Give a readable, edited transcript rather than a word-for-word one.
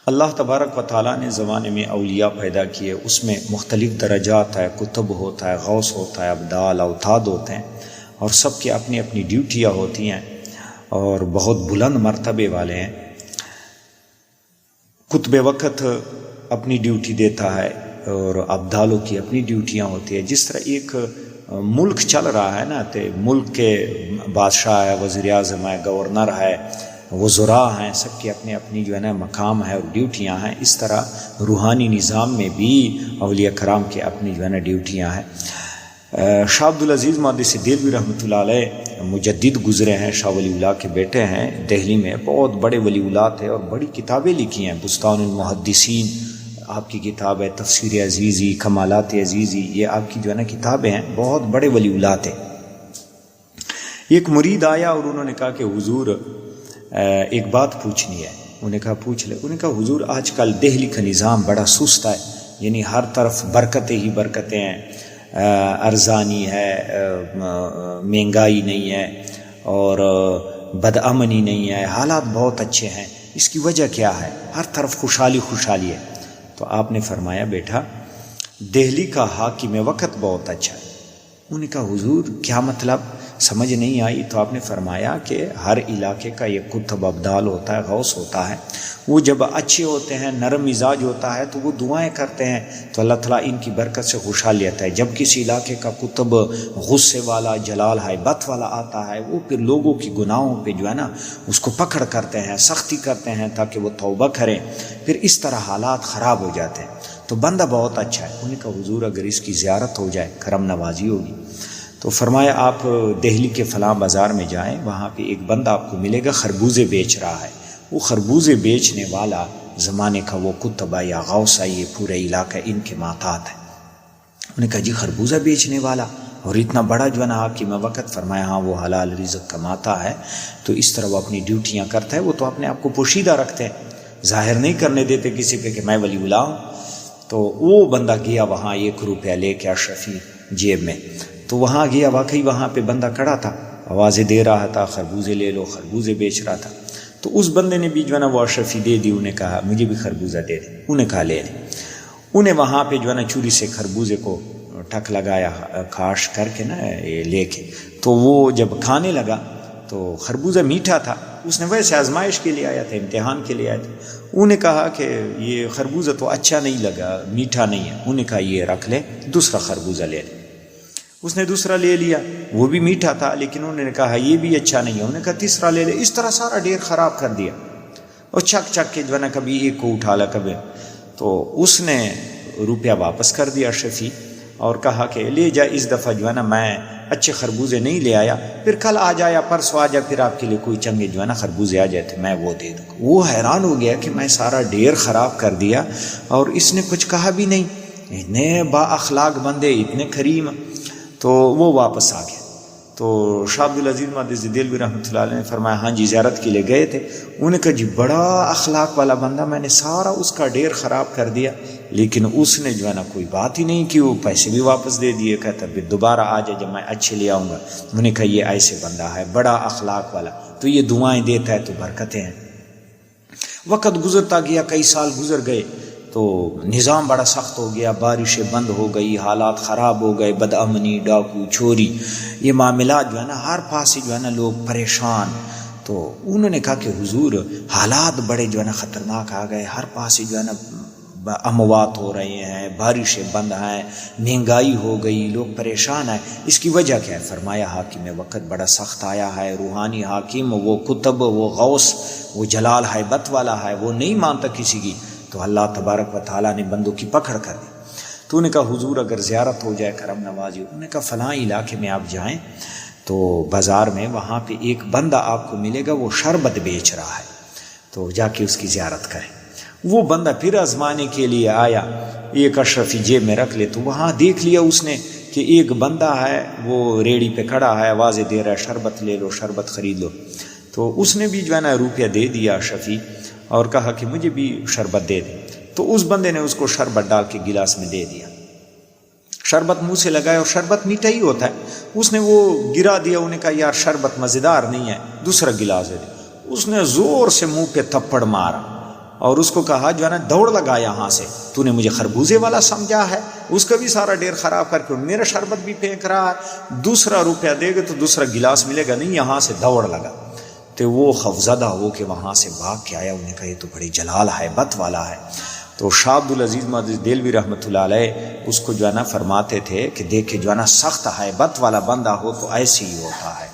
اللہ تبارک و تعالیٰ نے زمانے میں اولیاء پیدا کیے، اس میں مختلف درجات ہے، کتب ہوتا ہے، غوث ہوتا ہے، ابدال اوتاد ہوتے ہیں، اور سب کی اپنی اپنی ڈیوٹیاں ہوتی ہیں اور بہت بلند مرتبے والے ہیں۔ قطب وقت اپنی ڈیوٹی دیتا ہے اور ابدالوں کی اپنی ڈیوٹیاں ہوتی ہیں۔ جس طرح ایک ملک چل رہا ہے نا، تو ملک کے بادشاہ ہے، وزیر اعظم ہے، گورنر ہے، وزراء ہیں، سب کی اپنی اپنی جو ہے نا مقام ہے اور ڈیوٹیاں ہیں۔ اس طرح روحانی نظام میں بھی اولیاء کرام کی اپنی جو ہے نا ڈیوٹیاں ہیں۔ شاہ عبدالعزیز محدث دہلوی رحمۃ اللہ علیہ مجدد گزرے ہیں، شاہ ولی اللہ کے بیٹے ہیں، دہلی میں بہت بڑے ولی اللہ تھے اور بڑی کتابیں لکھی ہیں۔ بستان المحدثین آپ کی کتاب ہے، تفسیر عزیزی، کمالات عزیزی، یہ آپ کی جو ہے نا کتابیں ہیں، بہت بڑے ولی اللہ تھے۔ ایک مرید آیا اور انہوں نے کہا کہ حضور ایک بات پوچھنی ہے۔ انہوں نے کہا پوچھ لے۔ انہوں نے کہا حضور آج کل دہلی کا نظام بڑا سست ہے، یعنی ہر طرف برکتیں ہی برکتیں ہیں، ارزانی ہے، مہنگائی نہیں ہے اور بدامنی نہیں ہے، حالات بہت اچھے ہیں، اس کی وجہ کیا ہے؟ ہر طرف خوشحالی خوشحالی ہے۔ تو آپ نے فرمایا بیٹا دہلی کا حاکم وقت بہت اچھا ہے۔ انہوں نے کہا حضور کیا مطلب؟ سمجھ نہیں آئی۔ تو آپ نے فرمایا کہ ہر علاقے کا یہ قطب ابدال ہوتا ہے، غوث ہوتا ہے، وہ جب اچھے ہوتے ہیں، نرم مزاج ہوتا ہے تو وہ دعائیں کرتے ہیں تو اللہ تعالیٰ ان کی برکت سے خوشحالی آتا ہے۔ جب کسی علاقے کا قطب غصے والا، جلال ہیبت والا آتا ہے، وہ پھر لوگوں کی گناہوں پہ جو ہے نا اس کو پکڑ کرتے ہیں، سختی کرتے ہیں تاکہ وہ توبہ کریں، پھر اس طرح حالات خراب ہو جاتے ہیں۔ تو بندہ بہت اچھا ہے۔ انہوں نے کہا حضور اگر اس کی زیارت ہو جائے کرم نوازی ہوگی۔ تو فرمایا آپ دہلی کے فلاں بازار میں جائیں، وہاں پہ ایک بندہ آپ کو ملے گا خربوزے بیچ رہا ہے۔ وہ خربوزے بیچنے والا زمانے کا وہ قطب یا غوث ہے، یہ پورے علاقہ ان کے محتاط ہے۔ انہوں نے کہا جی خربوزہ بیچنے والا اور اتنا بڑا جو ہے نا حاکم وقت؟ فرمایا ہاں وہ حلال رزق کماتا ہے، تو اس طرح وہ اپنی ڈیوٹیاں کرتا ہے۔ وہ تو اپنے آپ کو پوشیدہ رکھتے ہیں، ظاہر نہیں کرنے دیتے کسی پہ کہ میں ولی اللہ ہوں۔ تو وہ بندہ گیا وہاں 1 روپیہ لے کے اشرفی جیب میں، تو وہاں گیا، واقعی وہاں پہ بندہ کھڑا تھا، آوازیں دے رہا تھا خربوزے لے لو، خربوزے بیچ رہا تھا۔ تو اس بندے نے بھی جو ہے نا وہ اشرفی دے دی، انہیں کہا مجھے بھی خربوزہ دے دے، انہیں کہا لے لے۔ انہیں وہاں پہ جو ہے نا چوری سے خربوزے کو ٹک لگایا، کاش کر کے نا لے کے، تو وہ جب کھانے لگا تو خربوزہ میٹھا تھا، اس نے ویسے آزمائش کے لیے آیا تھا، امتحان کے لیے آیا تھا۔ انہوں نے کہا کہ یہ خربوزہ تو اچھا نہیں لگا، میٹھا نہیں ہے۔ انہوں نے کہا یہ رکھ لے، دوسرا خربوزہ لے لے۔ اس نے دوسرا لے لیا، وہ بھی میٹھا تھا، لیکن انہوں نے کہا یہ بھی اچھا نہیں ہے۔ انہوں نے کہا تیسرا لے لے۔ اس طرح سارا ڈھیر خراب کر دیا اور چک چک کے جو ہے نا کبھی ایک کو اٹھا لا کبھی۔ تو اس نے روپیہ واپس کر دیا شفیع اور کہا کہ لے جا، اس دفعہ جو ہے نا میں اچھے خربوزے نہیں لے آیا، پھر کل آ جایا، پرسوں آ جا، پھر آپ کے لیے کوئی چنگے جو ہے نا خربوزے آ جاتے میں وہ دے دوں۔ وہ حیران ہو گیا کہ میں سارا ڈھیر خراب کر دیا اور اس نے کچھ کہا بھی نہیں، اتنے با اخلاق بندے، اتنے کریم۔ تو وہ واپس آ گیا۔ تو شاہ عبدالعزیز محدث دہلوی رحمۃ اللہ علیہ نے فرمایا ہاں جی زیارت کے لیے گئے تھے۔ انہوں نے کہا جی بڑا اخلاق والا بندہ، میں نے سارا اس کا ڈھیر خراب کر دیا، لیکن اس نے جو ہے نا کوئی بات ہی نہیں کی، وہ پیسے بھی واپس دے دیے، کہتا پھر دوبارہ آ جائے جب میں اچھے لے آؤں گا۔ انہوں نے کہا یہ ایسے بندہ ہے بڑا اخلاق والا، تو یہ دعائیں دیتا ہے تو برکتیں ہیں۔ وقت گزرتا گیا، کئی سال گزر گئے، تو نظام بڑا سخت ہو گیا، بارشیں بند ہو گئی، حالات خراب ہو گئے، بدامنی، ڈاکو، چوری، یہ معاملات جو ہے نا ہر پاس جو ہے نا لوگ پریشان۔ تو انہوں نے کہا کہ حضور حالات بڑے جو ہے نا خطرناک آ گئے، ہر پاس جو ہے نا اموات ہو رہے ہیں، بارشیں بند ہیں، مہنگائی ہو گئی، لوگ پریشان ہیں، اس کی وجہ کیا ہے؟ فرمایا حاکم وقت بڑا سخت آیا ہے، روحانی حاکم، وہ قطب، وہ غوث، وہ جلال ہیبت والا ہے، وہ نہیں مانتا کسی کی، تو اللہ تبارک و تعالیٰ نے بندوں کی پکڑ کر دی۔ تو انہوں نے کہا حضور اگر زیارت ہو جائے کرم نوازی۔ انہوں نے کہا فلاں علاقے میں آپ جائیں تو بازار میں وہاں پہ ایک بندہ آپ کو ملے گا، وہ شربت بیچ رہا ہے، تو جا کے اس کی زیارت کریں۔ وہ بندہ پھر آزمانے کے لیے آیا، ایک اشرفی جیب میں رکھ لے، تو وہاں دیکھ لیا اس نے کہ ایک بندہ ہے وہ ریڑھی پہ کھڑا ہے، آوازیں دے رہا ہے شربت لے لو، شربت خرید لو۔ تو اس نے بھی جو ہے نا روپیہ دے دیا اشرفی اور کہا کہ مجھے بھی شربت دے دے۔ تو اس بندے نے اس کو شربت ڈال کے گلاس میں دے دیا، شربت منہ سے لگایا، اور شربت میٹھا ہی ہوتا ہے، اس نے وہ گرا دیا۔ انہوں نے کہا یار شربت مزیدار نہیں ہے، دوسرا گلاس دے دے۔ اس نے زور سے منہ پہ تھپڑ مارا اور اس کو کہا جو ہے نا دوڑ لگا یہاں سے، تو نے مجھے خربوزے والا سمجھا ہے، اس کا بھی سارا ڈیر خراب کر کے میرا شربت بھی پھینک رہا ہے، دوسرا روپیہ دے گا تو دوسرا گلاس ملے گا نہیں، یہاں سے دوڑ لگا۔ تو وہ خوفزدہ ہو کے وہاں سے بھاگ کے آیا، انہوں نے کہا یہ تو بڑی جلال ہیبت والا ہے۔ تو شاہ عبدالعزیز محدث دہلوی رحمۃ اللہ علیہ اس کو جو ہے نا فرماتے تھے کہ دیکھے جو ہے نا سخت ہیبت والا بندہ ہو تو ایسے ہی ہوتا ہے۔